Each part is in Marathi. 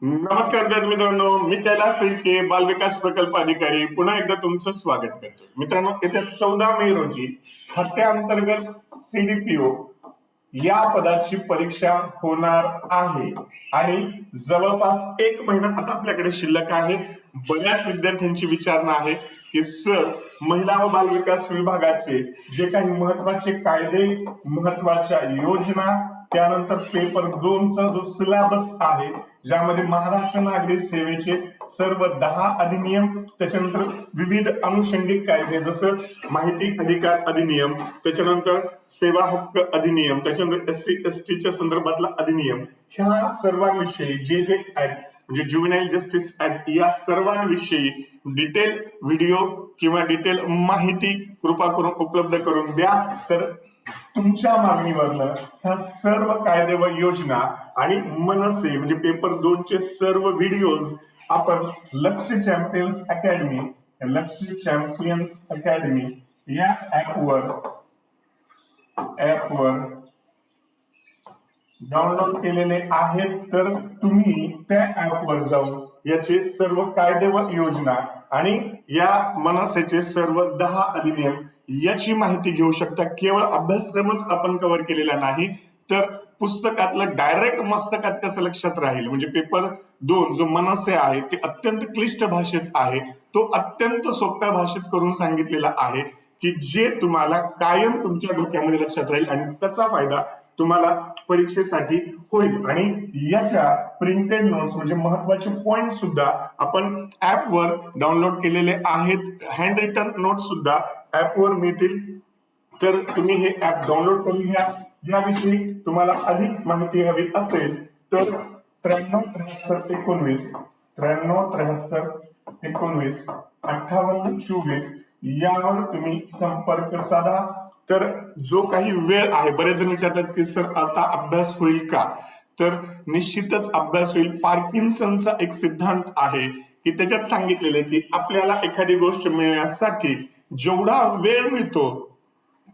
नमस्कार विद्यार्थी मित्रांनो, मी कैलास शेळके, बालविकास प्रकल्प अधिकारी पुन्हा एकदा तुमचं स्वागत करतो. मित्रांनो, येत्या 14 मे रोजी खात्याअंतर्गत CDPO या पदाची परीक्षा होणार आहे आणि जवळपास 1 महिना आता आपल्याकडे शिल्लक आहे. बऱ्याच विद्यार्थ्यांची विचारणा आहे की सर, महिला व बाल विकास विभागाचे जे काही महत्वाचे कायदे, महत्वाच्या योजना, त्यानंतर पेपर 2 चा जो सिलेबस आहे, ज्यामध्ये महाराष्ट्र नागरिक सेवेचे सर्व 10 अधिनियम, त्याच्यानंतर विविध अनुषंगिक कायदे जसं माहिती अधिकार अधिनियम, त्याच्यानंतर सेवा हक्क अधिनियम, त्याच्यानंतर SC/ST च्या संदर्भातला अधिनियम, ह्या सर्वांविषयी जे जे ऍक्ट म्हणजे ज्युव्हेनाइल जस्टिस ऍक्ट या सर्वांविषयी डिटेल व्हिडिओ किंवा डिटेल माहिती कृपा करून उपलब्ध करून द्या. तर तुमच्या मागणीवरनं ह्या सर्व कायदे व योजना आणि मनसे म्हणजे पेपर 2 चे सर्व व्हिडिओज आपण लक्ष चॅम्पियन्स अकॅडमी या ऍपवर डाउनलोड केलेले आहेत. तर तुम्ही त्या ऍपवर जाऊन याचे सर्व कायदे व योजना आणि या मनसेचे सर्व 10 अधिनियम याची माहिती घेऊ शकता. केवळ अभ्यासक्रमच आपण कव्हर केलेला नाही, तर पुस्तकातलं डायरेक्ट मस्तकात कसं लक्षात राहील, म्हणजे पेपर 2 जो मनसे आहे ते अत्यंत क्लिष्ट भाषेत आहे, तो अत्यंत सोप्या भाषेत करून सांगितलेला आहे की जे तुम्हाला कायम तुमच्या डोक्यामध्ये लक्षात राहील आणि त्याचा फायदा तुम्हाला परीक्षेसाठी होईल. आणि याच्या प्रिंटेड नोट्स म्हणजे महत्वाचे पॉइंट सुद्धा आपण ऍपवर डाउनलोड केलेले आहेत. हँड रिटन नोट्स सुद्धा ऍपवर मिळतील. तर तुम्ही हे ऍप डाउनलोड करून घ्या. याविषयी तुम्हाला अधिक माहिती हवी असेल तर 93 73 19 5824 यावर तुम्ही संपर्क साधा. तर जो काही वेळ आहे, बरेच जण विचारतात की सर आता अभ्यास होईल का, तर निश्चितच अभ्यास होईल. पार्किन्सनचा एक सिद्धांत आहे की त्याच्यात सांगितलेलं आहे की आपल्याला एखादी गोष्ट मिळण्यासाठी जेवढा वेळ मिळतो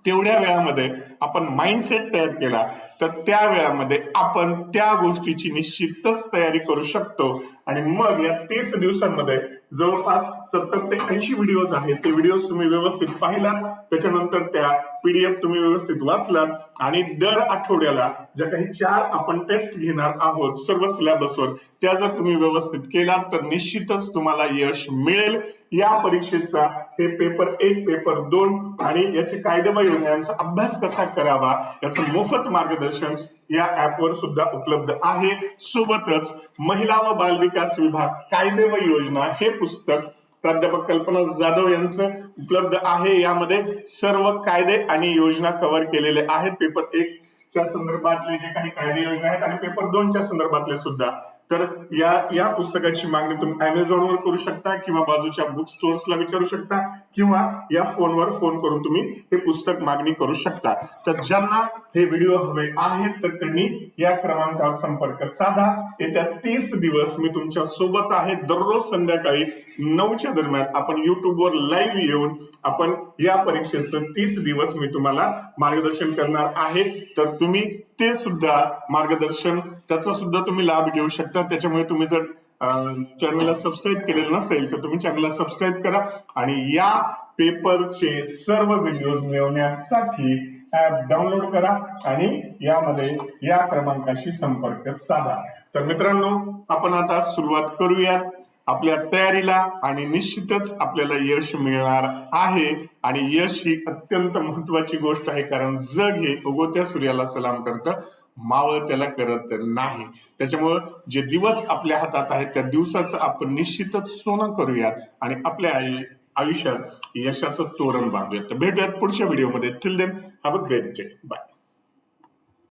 तेवढ्या वेळामध्ये आपण माइंडसेट तयार केला तर त्या वेळामध्ये आपण त्या गोष्टीची निश्चितच तयारी करू शकतो. आणि मग या 30 दिवसांमध्ये जवळपास 70 ते 80 व्हिडिओज आहेत. ते व्हिडिओज तुम्ही व्यवस्थित पाहिलात, त्याच्यानंतर त्या PDF तुम्ही व्यवस्थित वाचलात आणि दर आठवड्याला ज्या काही 4 आपण टेस्ट घेणार आहोत सर्व सिलेबसवर, त्या जर तुम्ही व्यवस्थित केलात तर निश्चितच तुम्हाला यश मिळेल. या परीक्षेचा हे पेपर 1, पेपर 2 आणि याचे कायदे व योजनांचा अभ्यास कसा करावा याचं मोफत मार्गदर्शन या ऍपवर सुद्धा उपलब्ध आहे. सोबतच महिला व बाल विकास विभाग कायदे व योजना हे पुस्तक प्राध्यापक कल्पना जाधव यांचं उपलब्ध आहे. यामध्ये सर्व कायदे आणि योजना कव्हर केलेले आहेत. पेपर 1 च्या संदर्भातले जे काही कायदे योजना आहेत आणि पेपर 2 च्या संदर्भातले सुद्धा. तर या पुस्तकाची मागणी तुम्ही अमेझॉनवर करू शकता किंवा बाजूच्या बुक स्टोर्सला विचारू शकता किंवा या फोनवर फोन करून तुम्ही हे पुस्तक मागणी करू शकता. तर ज्यांना हे व्हिडिओ हवे आहेत तर त्यांनी या क्रमांकावर संपर्क साधा. येत्या 30 दिवस मी तुमच्या सोबत आहे. दररोज संध्याकाळी 9च्या दरम्यान आपण युट्यूबवर लाईव्ह येऊन आपण या परीक्षेचं 30 दिवस मी तुम्हाला मार्गदर्शन करणार आहे. तर तुम्ही ते सुद्धा मार्गदर्शन त्याचा सुद्धा तुम्ही लाभ घेऊ शकता. त्याच्यामुळे तुम्ही जर चॅनलला सबस्क्राईब केलेलं नसेल तर तुम्ही चॅनलला सबस्क्राईब करा आणि या पेपरचे सर्व व्हिडिओ मिळवण्यासाठी ऍप डाउनलोड करा आणि यामध्ये या क्रमांकाशी संपर्क साधा. तर मित्रांनो, आपण आता सुरुवात करूयात आपल्या तयारीला आणि निश्चितच आपल्याला यश मिळणार आहे. आणि यश ही अत्यंत महत्वाची गोष्ट आहे, कारण जग हे उगवत्या सूर्याला सलाम करतं, मावळ त्याला करत नाही. त्याच्यामुळं जे दिवस आपल्या हातात आहेत त्या दिवसाचं आपण निश्चितच सोनं करूयात आणि आपल्या आयुष्यात यशाचं तोरण बांधूयात. तर भेटूयात पुढच्या व्हिडिओमध्ये. Till then have a great day. Bye.